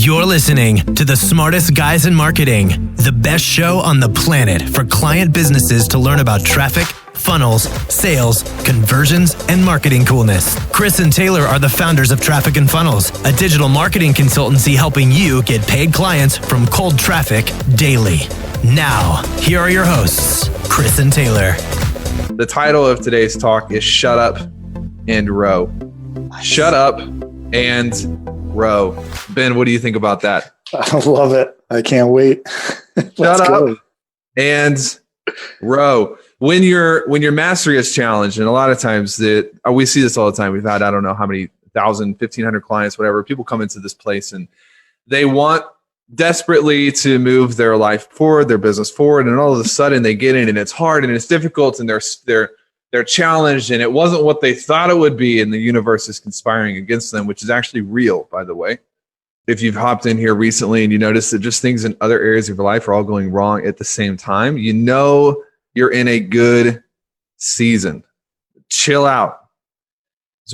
You're listening to the smartest guys in marketing, the best show on the planet for client businesses to learn about traffic, funnels, sales, conversions, and marketing coolness. Chris and Taylor are the founders of Traffic and Funnels, a digital marketing consultancy helping you get paid clients from cold traffic daily. Now, here are your hosts, Chris and Taylor. The title of today's talk is Shut Up and Row. Shut up and row. Ben, what do you think about that? I love it. I can't wait. Shut up and row. When your mastery is challenged, and a lot of times we see this all the time. We've had, I don't know how many 1,000, 1,500 clients, whatever. People come into this place and they want desperately to move their life forward, their business forward, and all of a sudden they get in and it's hard and it's difficult and they're challenged and it wasn't what they thought it would be, and the universe is conspiring against them, which is actually real, by the way. If you've hopped in here recently and you notice that just things in other areas of your life are all going wrong at the same time, you know you're in a good season. Chill out. Because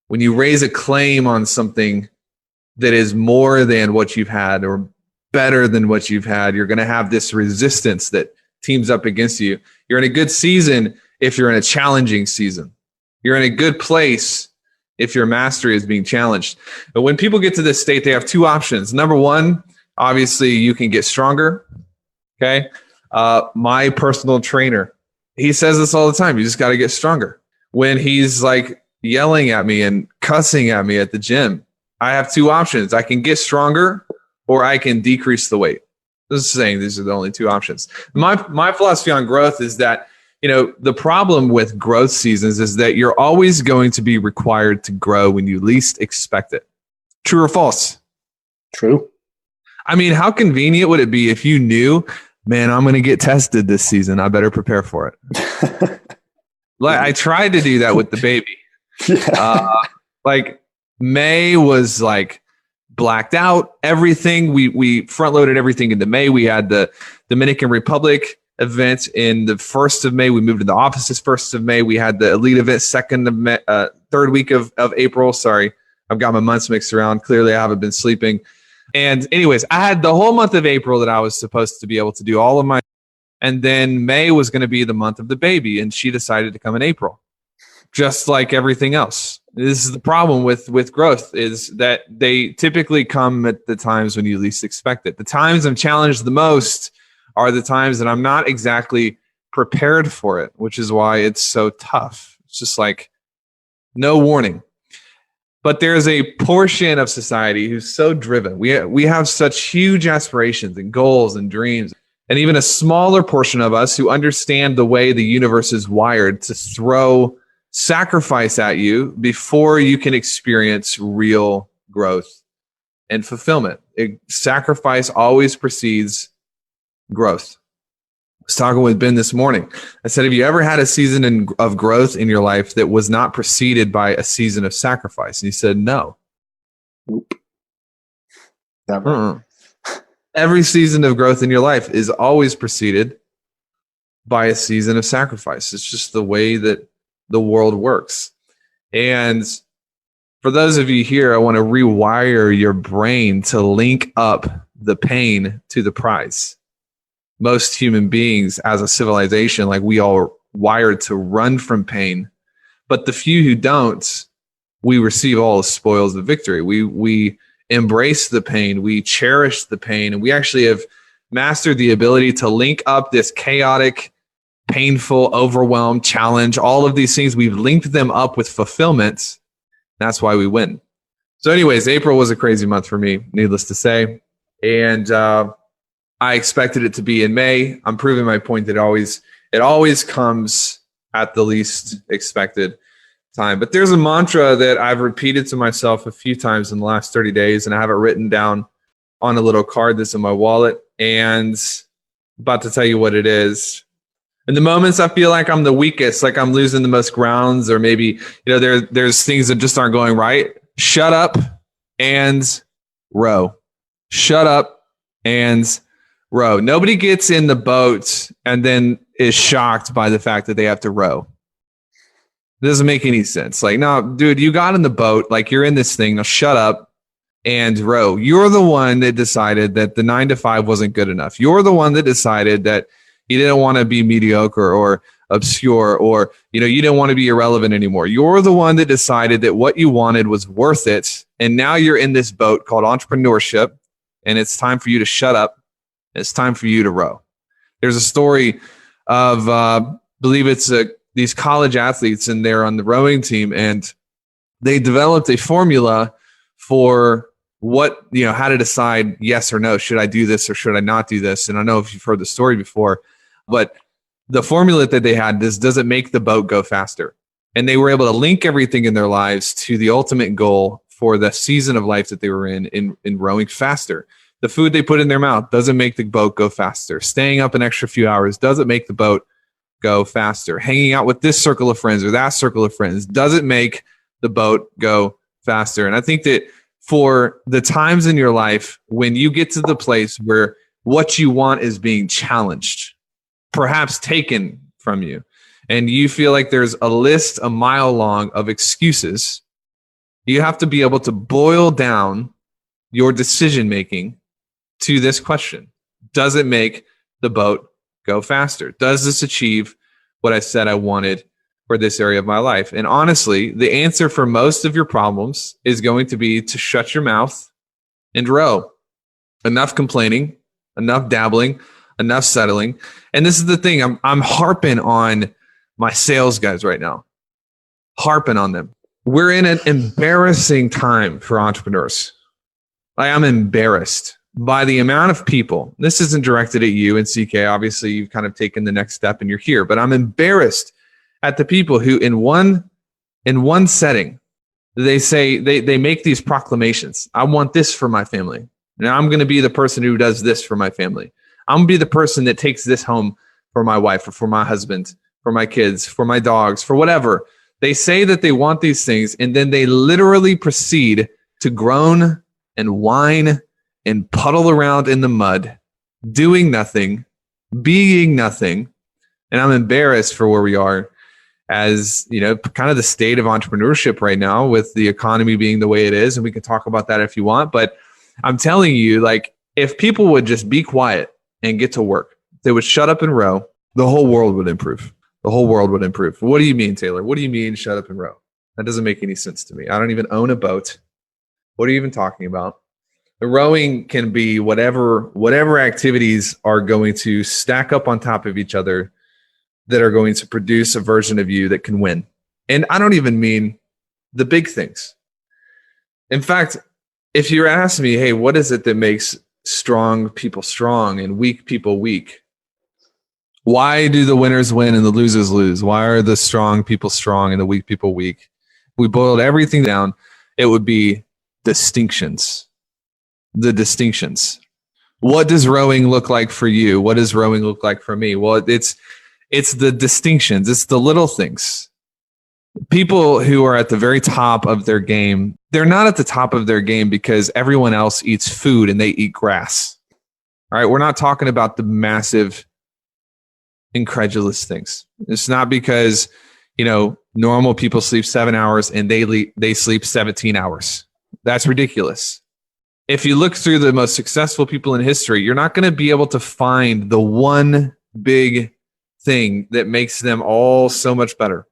when you raise a claim on something that is more than what you've had or better than what you've had, you're going to have this resistance that teams up against you. You're in a good season if you're in a challenging season. You're in a good place if your mastery is being challenged. But when people get to this state, they have two options. Number one, obviously you can get stronger. Okay. My personal trainer, he says this all the time. You just got to get stronger. When he's like yelling at me and cussing at me at the gym, I have two options. I can get stronger or I can decrease the weight. This is saying these are the only two options. My philosophy on growth is that, the problem with growth seasons is that you're always going to be required to grow when you least expect it. True or false? True. I mean, how convenient would it be if you knew, man, I'm going to get tested this season. I better prepare for it. I tried to do that with the baby. Yeah. May was blacked out. Everything we front loaded everything into May. We had the Dominican Republic event in the 1st of May. We moved to the offices 1st of May. We had the elite event 2nd of May, 3rd week of April. Sorry, I've got my months mixed around. Clearly, I haven't been sleeping. And anyways, I had the whole month of April that I was supposed to be able to do all of my, and then May was going to be the month of the baby, and she decided to come in April, just like everything else. This is the problem with growth, is that they typically come at the times when you least expect it. The times I'm challenged the most are the times that I'm not exactly prepared for it, which is why it's so tough. It's just like no warning. But there's a portion of society who's so driven. We have such huge aspirations and goals and dreams, and even a smaller portion of us who understand the way the universe is wired to throw sacrifice at you before you can experience real growth and fulfillment. Sacrifice always precedes growth. I was talking with Ben this morning. I said, have you ever had a season of growth in your life that was not preceded by a season of sacrifice? And he said, no. Nope. Never. Every season of growth in your life is always preceded by a season of sacrifice. It's just the way that the world works. And for those of you here, I want to rewire your brain to link up the pain to the prize. Most human beings as a civilization, we all are wired to run from pain, but the few who don't, we receive all the spoils of victory. We embrace the pain, we cherish the pain, and we actually have mastered the ability to link up this chaotic, painful, overwhelmed, challenge, all of these things. We've linked them up with fulfillment. That's why we win. So anyways, April was a crazy month for me, needless to say. And I expected it to be in May. I'm proving my point that it always comes at the least expected time. But there's a mantra that I've repeated to myself a few times in the last 30 days, and I have it written down on a little card that's in my wallet, and I'm about to tell you what it is. In the moments I feel like I'm the weakest, like I'm losing the most grounds, or maybe there's things that just aren't going right, shut up and row. Shut up and row. Nobody gets in the boat and then is shocked by the fact that they have to row. It doesn't make any sense. No, dude, you got in the boat, you're in this thing. Now shut up and row. You're the one that decided that the 9 to 5 wasn't good enough. You're the one that decided that you didn't want to be mediocre or obscure, or you didn't want to be irrelevant anymore. You're the one that decided that what you wanted was worth it. And now you're in this boat called entrepreneurship, and it's time for you to shut up. It's time for you to row. There's a story of, believe it's these college athletes, and they're on the rowing team, and they developed a formula for how to decide yes or no. Should I do this or should I not do this? And I know if you've heard the story before, but the formula that they had, does it make the boat go faster? And they were able to link everything in their lives to the ultimate goal for the season of life that they were in rowing faster. The food they put in their mouth, does it make the boat go faster? Staying up an extra few hours, does it make the boat go faster? Hanging out with this circle of friends or that circle of friends, does it make the boat go faster? And I think that for the times in your life when you get to the place where what you want is being challenged, perhaps taken from you, and you feel like there's a list a mile long of excuses, you have to be able to boil down your decision making to this question. Does it make the boat go faster? Does this achieve what I said I wanted for this area of my life? And honestly, the answer for most of your problems is going to be to shut your mouth and row. Enough complaining, enough dabbling, enough settling. And this is the thing, I'm harping on my sales guys right now. Harping on them. We're in an embarrassing time for entrepreneurs. I'm embarrassed by the amount of people. This isn't directed at you and CK. Obviously, you've kind of taken the next step and you're here. But I'm embarrassed at the people who in one setting, they say, they make these proclamations. I want this for my family. Now I'm going to be the person who does this for my family. I'm going to be the person that takes this home for my wife or for my husband, for my kids, for my dogs, for whatever. They say that they want these things, and then they literally proceed to groan and whine and puddle around in the mud, doing nothing, being nothing. And I'm embarrassed for where we are as, kind of the state of entrepreneurship right now, with the economy being the way it is. And we can talk about that if you want. But I'm telling you, if people would just be quiet and get to work, they would shut up and row, the whole world would improve. The whole world would improve. What do you mean, Taylor? What do you mean shut up and row? That doesn't make any sense to me. I don't even own a boat. What are you even talking about? The rowing can be whatever activities are going to stack up on top of each other that are going to produce a version of you that can win. And I don't even mean the big things. In fact, if you ask me, hey, what is it that makes strong people strong and weak people weak? Why do the winners win and the losers lose? Why are the strong people strong and the weak people weak? If we boiled everything down, it would be distinctions. The distinctions. What does rowing look like for you? What does rowing look like for me? Well, it's the distinctions. It's the little things. People who are at the very top of their game, they're not at the top of their game because everyone else eats food and they eat grass. All right, we're not talking about the massive, incredulous things. It's not because, normal people sleep 7 hours and they sleep 17 hours. That's ridiculous. If you look through the most successful people in history, you're not going to be able to find the one big thing that makes them all so much better.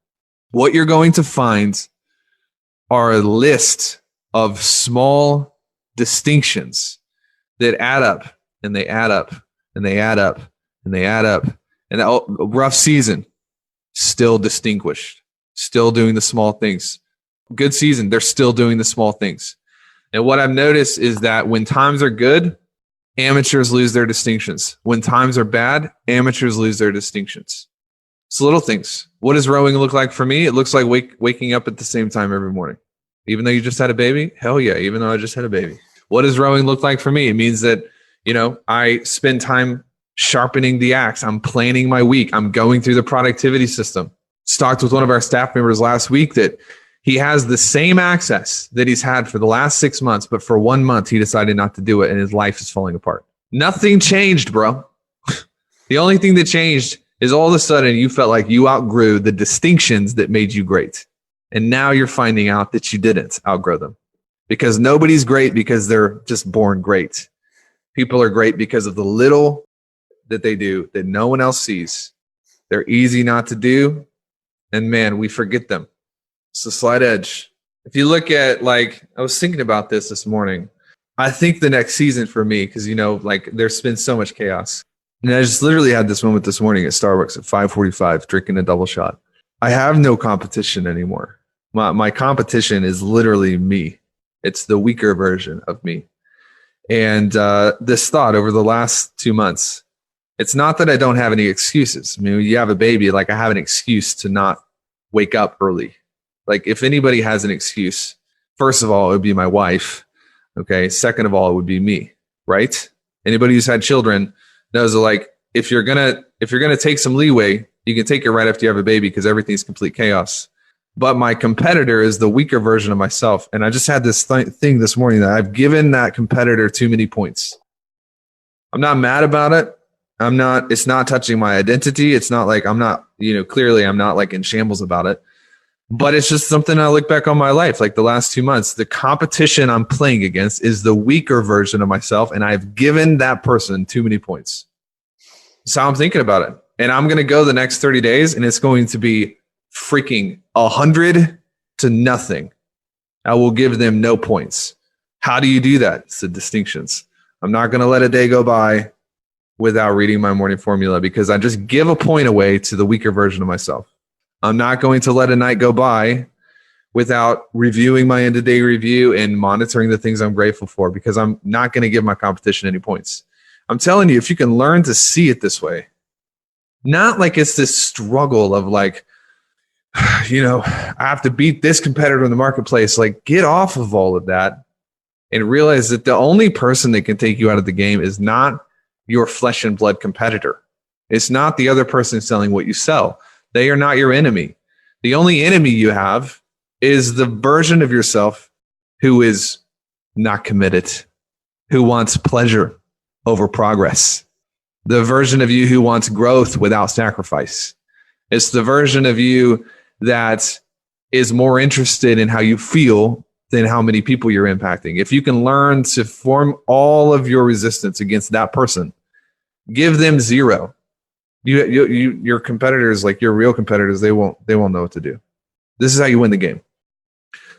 What you're going to find are a list of small distinctions that add up and they add up and they add up and they add up. And a rough season, still distinguished, still doing the small things. Good season, they're still doing the small things. And what I've noticed is that when times are good, amateurs lose their distinctions. When times are bad, amateurs lose their distinctions. It's little things. What does rowing look like for me? It looks like waking up at the same time every morning. Even though you just had a baby? Hell yeah, even though I just had a baby. What does rowing look like for me? It means that, I spend time sharpening the axe. I'm planning my week. I'm going through the productivity system. Talked with one of our staff members last week that he has the same access that he's had for the last 6 months, but for 1 month, he decided not to do it and his life is falling apart. Nothing changed, bro. The only thing that changed is all of a sudden you felt like you outgrew the distinctions that made you great. And now you're finding out that you didn't outgrow them. because nobody's great because they're just born great. People are great because of the little that they do that no one else sees. They're easy not to do. And man, we forget them. It's a slight edge. If you look at, like, I was thinking about this morning. I think the next season for me, because, you know, like there's been so much chaos. And I just literally had this moment this morning at Starbucks at 5:45, drinking a double shot. I have no competition anymore. My competition is literally me. It's the weaker version of me. And this thought over the last 2 months, it's not that I don't have any excuses. I mean, when you have a baby, like I have an excuse to not wake up early. Like if anybody has an excuse, first of all, it would be my wife. Okay. Second of all, it would be me, right? Anybody who's had children knows that, like, if you're gonna take some leeway, you can take it right after you have a baby because everything's complete chaos. But my competitor is the weaker version of myself. And I just had this thing this morning that I've given that competitor too many points. I'm not mad about it. It's not touching my identity. It's not like clearly I'm not like in shambles about it. But it's just something I look back on my life, like the last 2 months. The competition I'm playing against is the weaker version of myself, and I've given that person too many points. That's how I'm thinking about it. And I'm going to go the next 30 days, and it's going to be freaking 100 to nothing. I will give them no points. How do you do that? It's the distinctions. I'm not going to let a day go by without reading my morning formula because I just give a point away to the weaker version of myself. I'm not going to let a night go by without reviewing my end-of-day review and monitoring the things I'm grateful for because I'm not going to give my competition any points. I'm telling you, if you can learn to see it this way, not like it's this struggle of like, you know, I have to beat this competitor in the marketplace. Like, get off of all of that and realize that the only person that can take you out of the game is not your flesh and blood competitor. It's not the other person selling what you sell. They are not your enemy. The only enemy you have is the version of yourself who is not committed, who wants pleasure over progress. The version of you who wants growth without sacrifice. It's the version of you that is more interested in how you feel than how many people you're impacting. If you can learn to form all of your resistance against that person, give them zero. Your competitors, like your real competitors, they won't know what to do. This is how you win the game.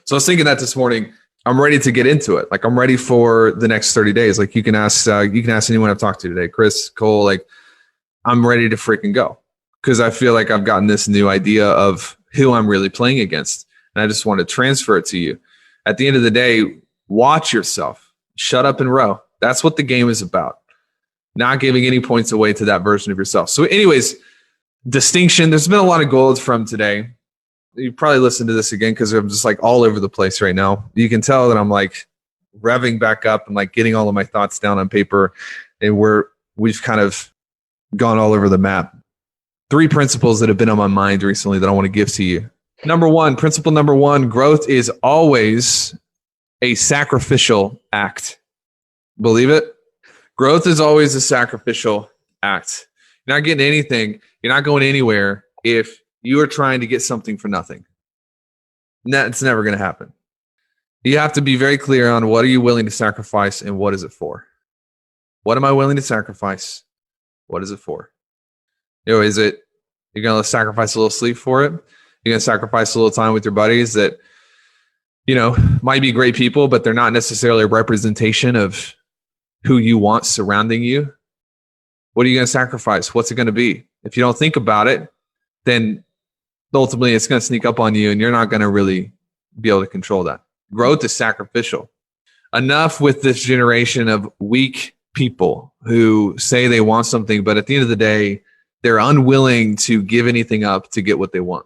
So I was thinking that this morning. I'm ready to get into it. Like I'm ready for the next 30 days. Like you can ask anyone I've talked to today, Chris, Cole. Like I'm ready to freaking go because I feel like I've gotten this new idea of who I'm really playing against, and I just want to transfer it to you. At the end of the day, watch yourself. Shut up and row. That's what the game is about. Not giving any points away to that version of yourself. So anyways, distinction. There's been a lot of gold from today. You probably listen to this again because I'm just like all over the place right now. You can tell that I'm like revving back up and like getting all of my thoughts down on paper. And we've kind of gone all over the map. 3 principles that have been on my mind recently that I want to give to you. Principle number one, growth is always a sacrificial act. Believe it? Growth is always a sacrificial act. You're not getting anything. You're not going anywhere if you are trying to get something for nothing. That's never going to happen. You have to be very clear on what are you willing to sacrifice and what is it for? What am I willing to sacrifice? What is it for? You know, is it you're going to sacrifice a little sleep for it? You're going to sacrifice a little time with your buddies that, you know, might be great people, but they're not necessarily a representation of who you want surrounding you. What are you going to sacrifice? What's it going to be? If you don't think about it, then ultimately it's going to sneak up on you and you're not going to really be able to control that. Growth is sacrificial. Enough with this generation of weak people who say they want something, but at the end of the day, they're unwilling to give anything up to get what they want.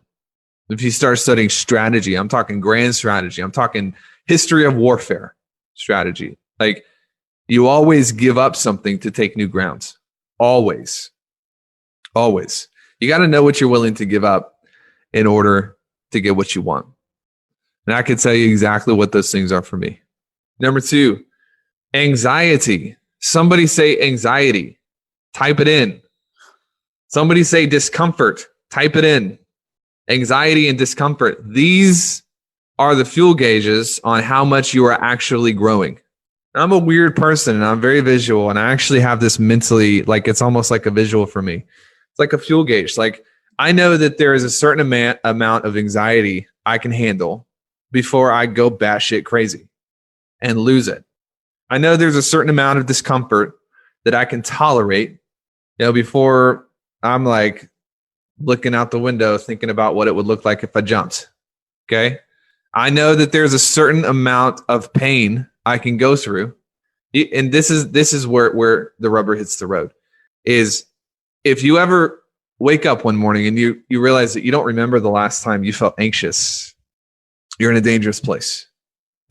If you start studying strategy, I'm talking grand strategy. I'm talking history of warfare strategy. Like you always give up something to take new grounds. Always. Always. You got to know what you're willing to give up in order to get what you want. And I can tell you exactly what those things are for me. Number 2, anxiety. Somebody say anxiety. Type it in. Somebody say discomfort. Type it in. Anxiety and discomfort. These are the fuel gauges on how much you are actually growing. I'm a weird person and I'm very visual, and I actually have this mentally, like it's almost like a visual for me. It's like a fuel gauge. Like I know that there is a certain amount of anxiety I can handle before I go batshit crazy and lose it. I know there's a certain amount of discomfort that I can tolerate, before I'm like looking out the window thinking about what it would look like if I jumped. Okay. I know that there's a certain amount of pain I can go through. And this is where the rubber hits the road. Is if you ever wake up one morning and you realize that you don't remember the last time you felt anxious, you're in a dangerous place.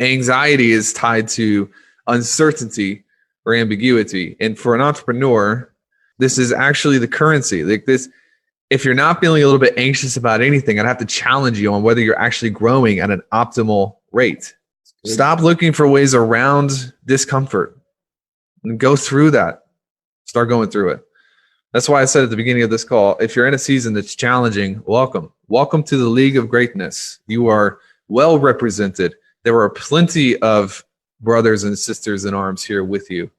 Anxiety is tied to uncertainty or ambiguity. And for an entrepreneur, this is actually the currency. Like this, if you're not feeling a little bit anxious about anything, I'd have to challenge you on whether you're actually growing at an optimal rate. Stop looking for ways around discomfort and go through that. Start going through it. That's why I said at the beginning of this call, if you're in a season that's challenging, welcome. Welcome to the League of Greatness. You are well represented. There are plenty of brothers and sisters in arms here with you.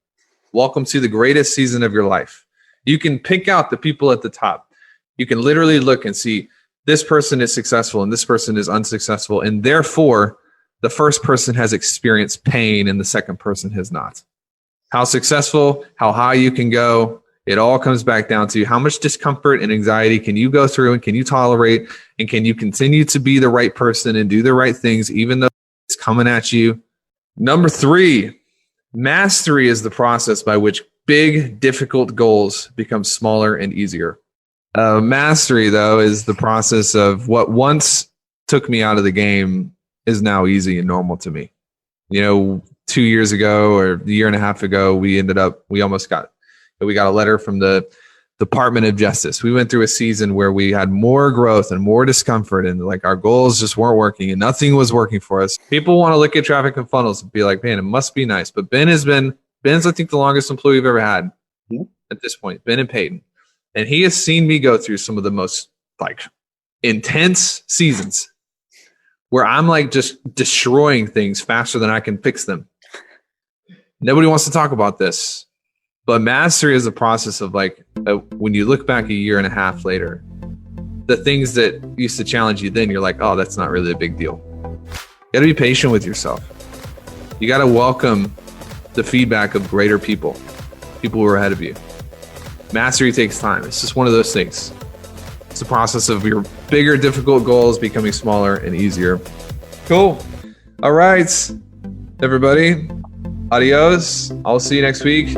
Welcome to the greatest season of your life. You can pick out the people at the top. You can literally look and see this person is successful and this person is unsuccessful. And therefore, the first person has experienced pain and the second person has not. How successful, how high you can go, it all comes back down to how much discomfort and anxiety can you go through and can you tolerate, and can you continue to be the right person and do the right things even though it's coming at you. Number 3, mastery is the process by which big, difficult goals become smaller and easier. Mastery, though, is the process of what once took me out of the game is now easy and normal to me. 2 years ago or a year and a half ago, we got a letter from the Department of Justice. We went through a season where we had more growth and more discomfort, and like our goals just weren't working and nothing was working for us. People want to look at traffic and funnels and be like, man, it must be nice. But Ben's, I think, the longest employee we've ever had at this point, Ben and Peyton. And he has seen me go through some of the most like intense seasons where I'm like just destroying things faster than I can fix them. Nobody wants to talk about this, but mastery is a process of like, when you look back a year and a half later, the things that used to challenge you then, you're like, oh, that's not really a big deal. You got to be patient with yourself. You got to welcome the feedback of greater people who are ahead of you. Mastery takes time. It's just one of those things. It's a process of your bigger, difficult goals becoming smaller and easier. Cool. All right, everybody. Adios. I'll see you next week.